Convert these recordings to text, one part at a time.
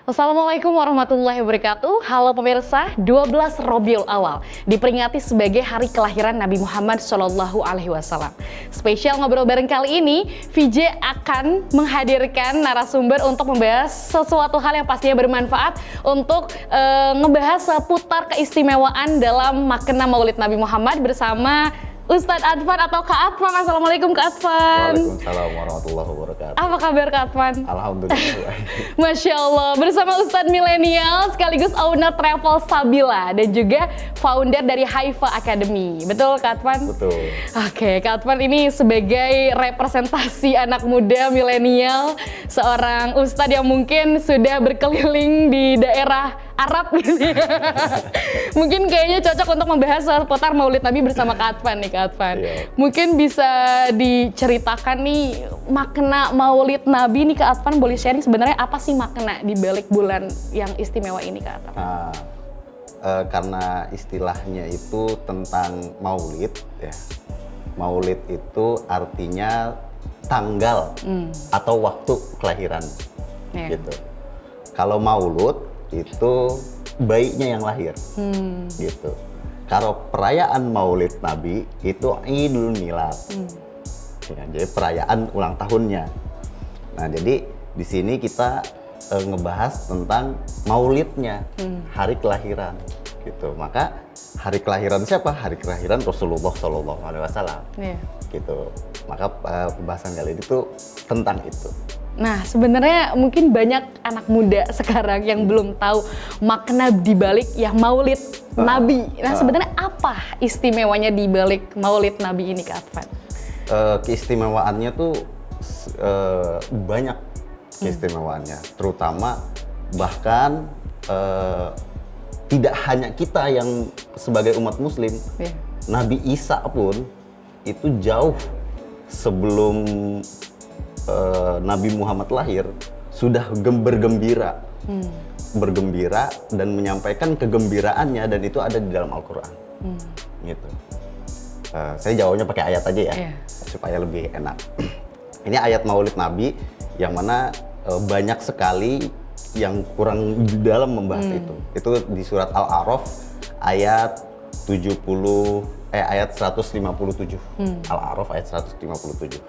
Assalamualaikum warahmatullahi wabarakatuh. Halo pemirsa, 12 Rabiul Awal diperingati sebagai hari kelahiran Nabi Muhammad SAW. Spesial ngobrol bareng kali ini, VJ akan menghadirkan narasumber untuk membahas sesuatu hal yang pastinya bermanfaat untuk ngebahas seputar keistimewaan dalam makna Maulid Nabi Muhammad bersama Ustadz Advan atau Kak Advan. Assalamualaikum Kak Advan. Waalaikumsalam warahmatullahi wabarakatuh. Apa kabar Kak Advan? Alhamdulillah. Masya Allah, bersama Ustadz Milenial sekaligus owner Travel Sabila dan juga founder dari Haifa Academy. Betul Kak Advan? Betul. Oke, Kak Advan ini sebagai representasi anak muda milenial, seorang ustadz yang mungkin sudah berkeliling di daerah Arab gitu ya. Mungkin kayaknya cocok untuk membahas seputar Maulid Nabi bersama Kak Advan nih Kak Advan. Iya. Mungkin bisa diceritakan nih makna Maulid Nabi nih Kak Advan, boleh sharing sebenarnya apa sih makna di balik bulan yang istimewa ini Kak Advan? Nah, karena istilahnya itu tentang maulid ya. Maulid itu artinya tanggal atau waktu kelahiran gitu. Kalau maulud itu bayinya yang lahir gitu. Kalau perayaan Maulid Nabi itu Idul Milad, ya, jadi perayaan ulang tahunnya. Nah, jadi di sini kita ngebahas tentang Maulidnya, hari kelahiran, gitu. Maka hari kelahiran siapa? Hari kelahiran Rasulullah SAW, gitu. Maka pembahasan kali ini tuh tentang itu. Nah, sebenarnya mungkin banyak anak muda sekarang yang belum tahu makna dibalik ya Maulid Nabi. Nah, sebenarnya apa istimewanya dibalik Maulid Nabi ini Kak Advan? Keistimewaannya tuh banyak keistimewaannya, terutama bahkan tidak hanya kita yang sebagai umat Muslim, Nabi Isa pun itu jauh sebelum Nabi Muhammad lahir sudah bergembira, bergembira dan menyampaikan kegembiraannya, dan itu ada di dalam Al-Quran. Gitu. Saya jawabnya pakai ayat aja ya, supaya lebih enak. Ini ayat Maulid Nabi yang mana banyak sekali yang kurang dalam membahas itu. Itu di surat Al-A'raf ayat 157. Al-A'raf ayat 157.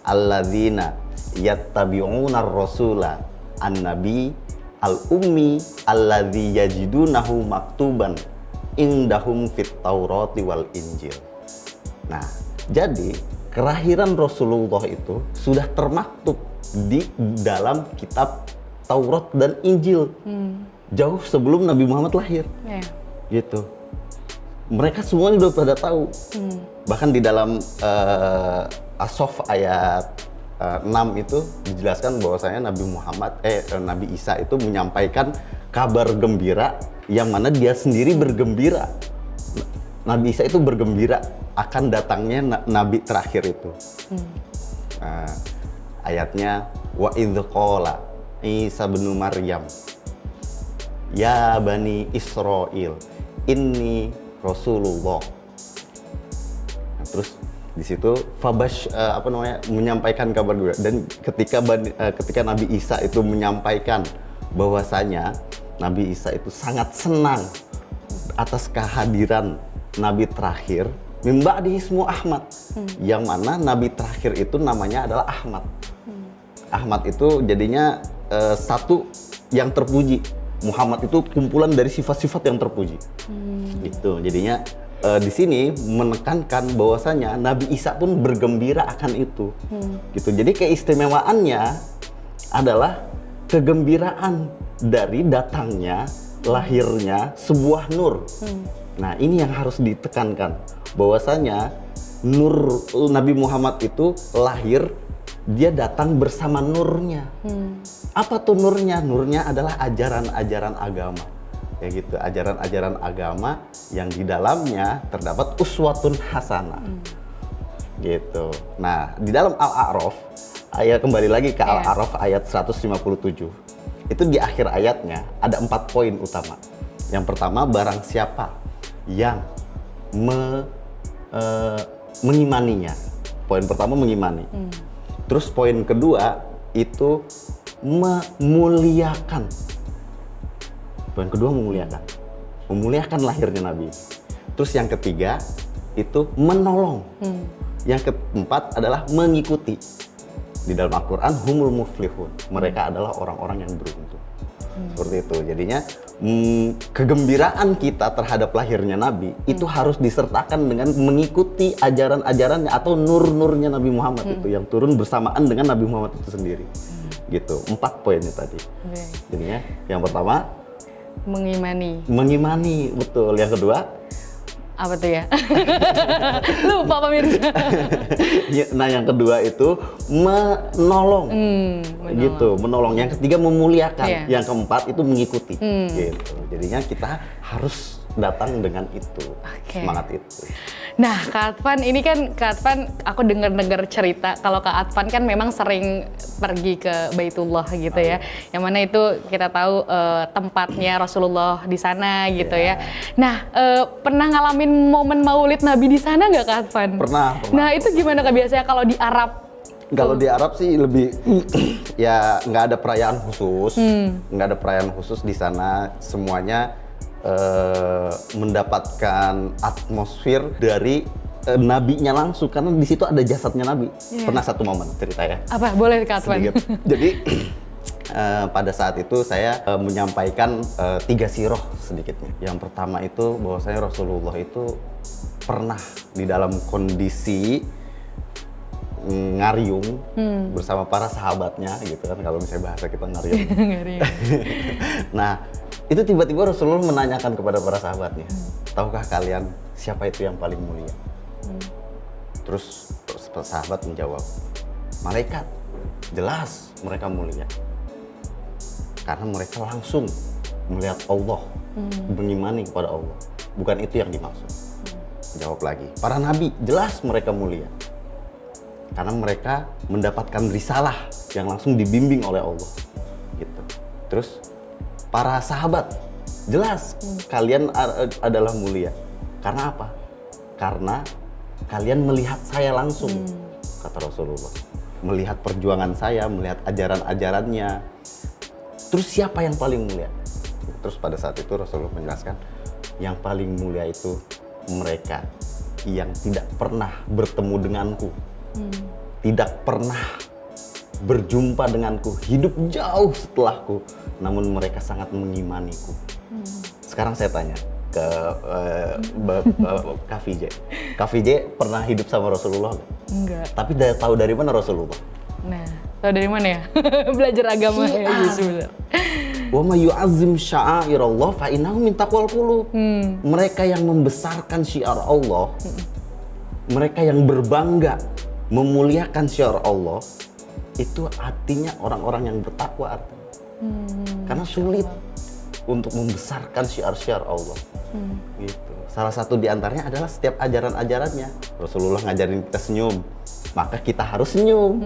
Alladzina yattabi'una ar-rasula an-nabi al-ummi alladzi yajidunahu maktuban indahum fit taurati wal injil. Nah, jadi kelahiran Rasulullah itu sudah termaktub di dalam kitab Taurat dan Injil jauh sebelum Nabi Muhammad lahir. Gitu. Mereka semuanya udah pada tahu. Bahkan di dalam As-Saff ayat 6 itu dijelaskan bahwasanya Nabi Isa itu menyampaikan kabar gembira yang mana dia sendiri bergembira. Nabi Isa itu bergembira akan datangnya Nabi terakhir itu. Ayatnya wa idz qala Isa bin Maryam ya bani Israil inni Rasulullah. Nah, terus di situ menyampaikan kabar gembira, dan ketika Nabi Isa itu menyampaikan bahwasanya Nabi Isa itu sangat senang atas kehadiran Nabi terakhir min ba'di ismu Ahmad, yang mana Nabi terakhir itu namanya adalah Ahmad. Ahmad itu jadinya satu yang terpuji. Muhammad itu kumpulan dari sifat-sifat yang terpuji. Gitu. Jadinya di sini menekankan bahwasanya Nabi Isa pun bergembira akan itu. Gitu. Jadi keistimewaannya adalah kegembiraan dari datangnya, lahirnya sebuah nur. Nah, ini yang harus ditekankan, bahwasanya nur Nabi Muhammad itu lahir, dia datang bersama nurnya. Apa tuh nurnya? Nurnya adalah ajaran-ajaran agama. Ya gitu, ajaran-ajaran agama yang di dalamnya terdapat uswatun hasanah. Gitu. Nah, di dalam Al-A'raf, kembali lagi ke Al-A'raf ayat 157. Itu di akhir ayatnya ada 4 poin utama. Yang pertama, barang siapa yang mengimaninya. Poin pertama mengimani. Terus poin kedua itu memuliakan Poin kedua memuliakan lahirnya Nabi. Terus yang ketiga itu menolong. Yang keempat adalah mengikuti. Di dalam Al-Quran humul muflihun, mereka adalah orang-orang yang beruntung. Seperti itu. Jadinya kegembiraan kita terhadap lahirnya Nabi itu harus disertakan dengan mengikuti ajaran-ajarannya atau nur-nurnya Nabi Muhammad itu yang turun bersamaan dengan Nabi Muhammad itu sendiri. Gitu. 4 poinnya tadi. Jadinya yang pertama mengimani, betul. Yang kedua apa tuh ya? Lupa pemirsa. Nah yang kedua itu menolong, gitu, menolong. Yang ketiga memuliakan, yang keempat itu mengikuti, gitu. Jadinya kita harus datang dengan itu, semangat itu. Nah, Kak Advan, ini kan Kak Advan, aku dengar cerita kalau Kak Advan kan memang sering pergi ke Baitullah gitu ya. Yang mana itu kita tahu tempatnya Rasulullah di sana gitu ya. Nah, pernah ngalamin momen Maulid Nabi di sana nggak Kak Advan? Pernah. Nah, itu gimana Kak biasanya kalau di Arab? Kalau di Arab sih lebih ya nggak ada perayaan khusus, di sana semuanya mendapatkan atmosfer dari nabinya langsung karena di situ ada jasadnya Nabi. Pernah satu momen cerita ya. Apa? Boleh Kak Advan? Jadi pada saat itu saya menyampaikan 3 siroh sedikitnya. Yang pertama itu bahwasanya Rasulullah itu pernah di dalam kondisi ngariung bersama para sahabatnya gitu kan, kalau misalnya bahasa kita ngariung. Nah, itu tiba-tiba Rasulullah menanyakan kepada para sahabatnya, tahukah kalian siapa itu yang paling mulia? Terus sahabat menjawab, malaikat. Jelas mereka mulia karena mereka langsung melihat Allah, mengimani kepada Allah. Bukan itu yang dimaksud. Jawab lagi, para nabi jelas mereka mulia karena mereka mendapatkan risalah yang langsung dibimbing oleh Allah, gitu. Terus para sahabat jelas kalian adalah mulia karena apa? Karena kalian melihat saya langsung, kata Rasulullah, melihat perjuangan saya, melihat ajaran-ajarannya. Terus siapa yang paling mulia? Terus pada saat itu Rasulullah menjelaskan, yang paling mulia itu mereka yang tidak pernah bertemu denganku, tidak pernah berjumpa denganku, hidup jauh setelahku, namun mereka sangat mengimaniku. Sekarang saya tanya ke Kak VJ. Kak VJ pernah hidup sama Rasulullah nggak? Enggak. Tapi tahu dari mana Rasulullah? Nah, tahu dari mana ya? Belajar agama ya sebenarnya. Wa may yu'azzim sya'airallah fa innahu min taqwal qulub. Mereka yang membesarkan syiar Allah, mereka yang berbangga memuliakan syiar Allah, itu artinya orang-orang yang bertakwa artinya. Karena sulit untuk membesarkan syiar-syiar Allah. Gitu. Salah satu di antaranya adalah setiap ajaran-ajarannya. Rasulullah ngajarin kita senyum, maka kita harus senyum.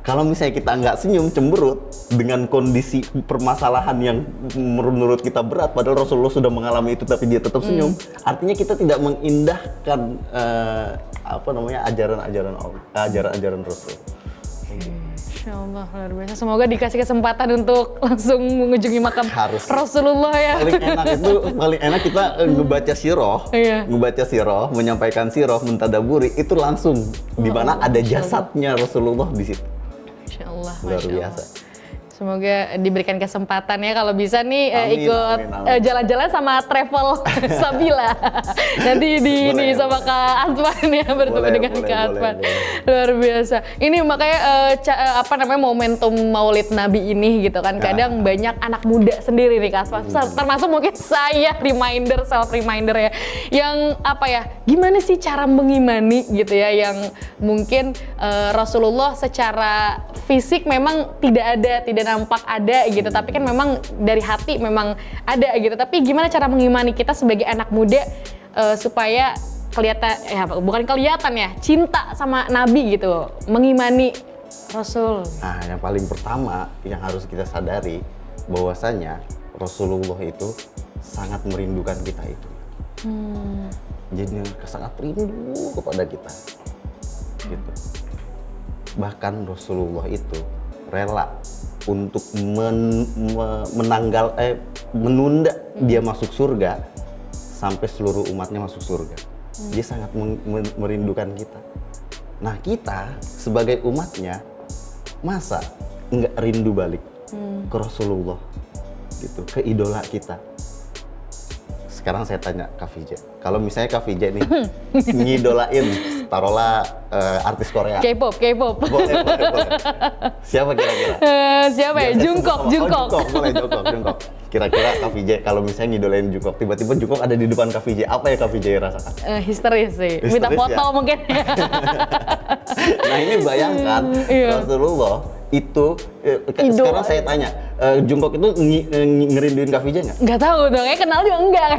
Kalau misalnya kita nggak senyum, cemberut dengan kondisi permasalahan yang menurut kita berat, padahal Rasulullah sudah mengalami itu tapi dia tetap senyum, artinya kita tidak mengindahkan ajaran-ajaran Allah, ajaran-ajaran Rasul. Insya Allah, luar biasa. Semoga dikasih kesempatan untuk langsung mengunjungi makam Rasulullah ya. Paling enak kita ngebaca sirah, menyampaikan sirah, mentadaburi, itu langsung di mana ada jasadnya Rasulullah di situ. Insya Allah, luar biasa. Semoga diberikan kesempatan ya kalau bisa nih ikut jalan-jalan sama travel Sabila. Nanti ini sama Kak Advan ya, bertemu dengan Kak Advan. Luar biasa. Ini makanya momentum Maulid Nabi ini gitu kan. Kadang banyak anak muda sendiri nih Kak Advan. Termasuk mungkin saya self reminder ya. Yang gimana sih cara mengimani gitu ya, yang mungkin Rasulullah secara fisik memang tidak nampak ada gitu, tapi kan memang dari hati memang ada gitu. Tapi gimana cara mengimani kita sebagai anak muda supaya cinta sama Nabi gitu, mengimani Rasul. Nah, yang paling pertama yang harus kita sadari bahwasanya Rasulullah itu sangat merindukan kita itu. Jadi sangat rindu kepada kita. Gitu. Bahkan Rasulullah itu rela untuk menunda dia masuk surga sampai seluruh umatnya masuk surga. Dia sangat merindukan kita. Nah, kita sebagai umatnya masa nggak rindu balik ke Rasulullah gitu, ke idola kita. Sekarang saya tanya Kak Vijay, kalau misalnya Kak Vijay nih ngidolain, taruhlah artis Korea. K-pop. Boleh. Siapa kira-kira? Siapa ya? Jungkook. Boleh Jungkook. Kira-kira Kak Vijay kalau misalnya ngidolain Jungkook, tiba-tiba Jungkook ada di depan Kak Vijay, apa ya Kak Vijay rasakan? Histeris sih. Minta foto ya? mungkin. Nah, ini bayangkan Rasulullah itu sekarang saya tanya, Jungkook itu ngerinduin Kak Vijay nggak? Nggak tahu dong, kenal juga enggak.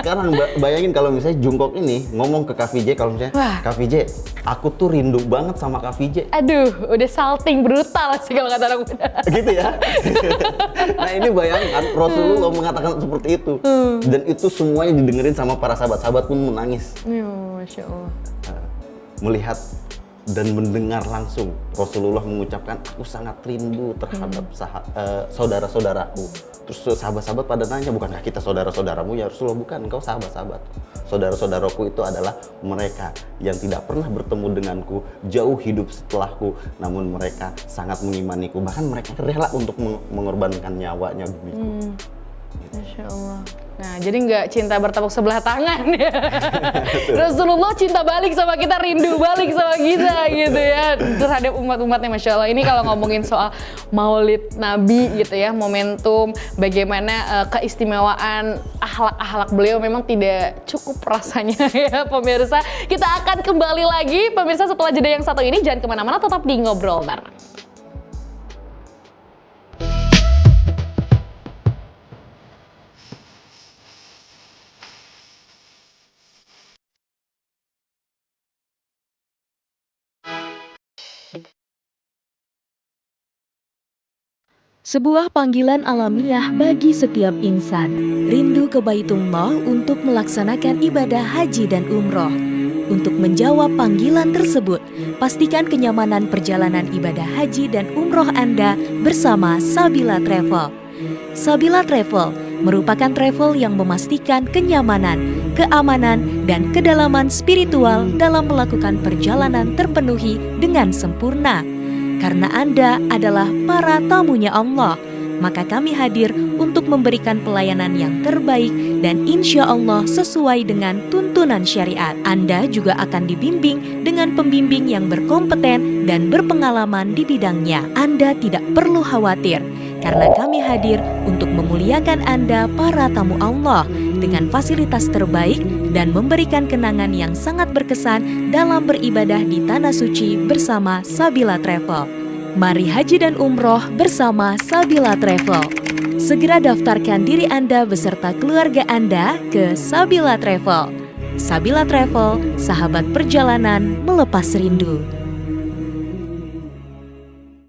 Sekarang bayangin kalau misalnya Jungkook ini ngomong ke Kak Vijay, kalau misalnya, Kak Vijay, aku tuh rindu banget sama Kak Vijay. Aduh, udah salting brutal sih kalau kata orang muda. Gitu ya. Nah, ini bayangkan Rasulullah mengatakan seperti itu. Dan itu semuanya didengerin sama para sahabat pun menangis. Masya Allah. Melihat dan mendengar langsung Rasulullah mengucapkan, aku sangat rindu terhadap saudara-saudaraku. Terus sahabat-sahabat pada nanya, bukankah kita saudara-saudaramu ya Rasulullah? Bukan, engkau sahabat-sahabat. Saudara-saudaraku itu adalah mereka yang tidak pernah bertemu denganku, jauh hidup setelahku, namun mereka sangat mengimaniku. Bahkan mereka rela untuk mengorbankan nyawanya demiku. Masya Allah. Nah, jadi nggak cinta bertepuk sebelah tangan ya. Rasulullah cinta balik sama kita, rindu balik sama kita gitu ya, terhadap umat-umatnya. Masya Allah. Ini kalau ngomongin soal maulid Nabi gitu ya, momentum, bagaimana keistimewaan akhlak-akhlak beliau memang tidak cukup rasanya ya pemirsa. Kita akan kembali lagi pemirsa setelah jeda yang satu ini. Jangan kemana-mana, tetap di Ngobrol Bareng. Sebuah panggilan alamiah bagi setiap insan. Rindu ke Baitullah untuk melaksanakan ibadah haji dan umroh. Untuk menjawab panggilan tersebut, pastikan kenyamanan perjalanan ibadah haji dan umroh Anda bersama Sabila Travel. Sabila Travel merupakan travel yang memastikan kenyamanan, keamanan, dan kedalaman spiritual dalam melakukan perjalanan terpenuhi dengan sempurna. Karena Anda adalah para tamunya Allah, maka kami hadir untuk memberikan pelayanan yang terbaik dan insya Allah sesuai dengan tuntunan syariat. Anda juga akan dibimbing dengan pembimbing yang berkompeten dan berpengalaman di bidangnya. Anda tidak perlu khawatir, karena kami hadir untuk memuliakan Anda para tamu Allah dengan fasilitas terbaik dan memberikan kenangan yang sangat berkesan dalam beribadah di Tanah Suci bersama Sabila Travel. Mari haji dan umroh bersama Sabila Travel. Segera daftarkan diri Anda beserta keluarga Anda ke Sabila Travel. Sabila Travel, sahabat perjalanan melepas rindu.